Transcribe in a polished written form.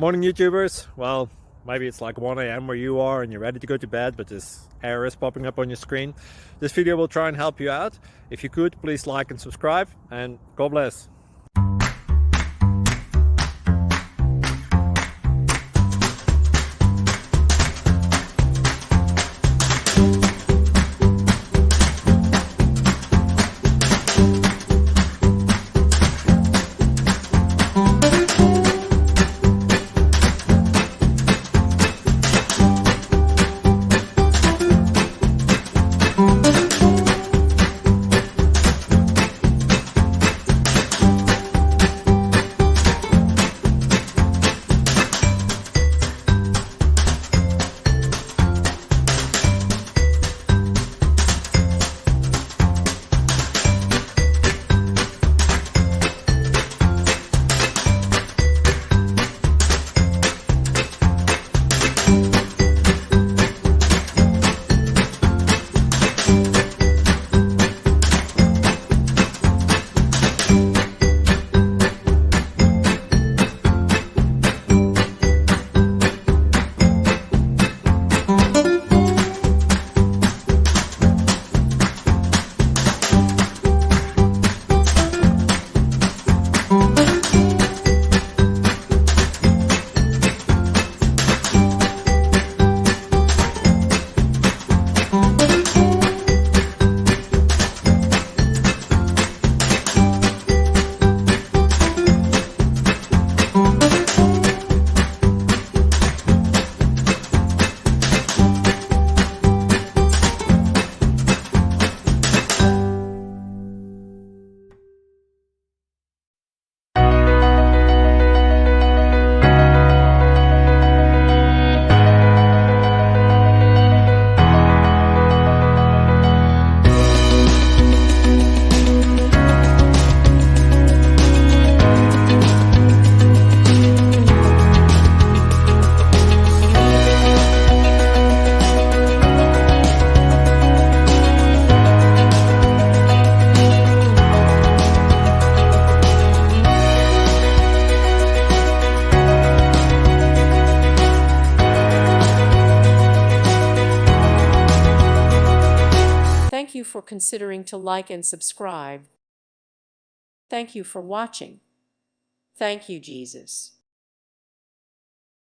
Morning YouTubers. Well, maybe it's like 1 a.m. where you are and you're ready to go to bed, but this error is popping up on your screen. This video will try and help you out. If you could, please like and subscribe, and God bless. Thank you for considering to like and subscribe. Thank you for watching. Thank you, Jesus.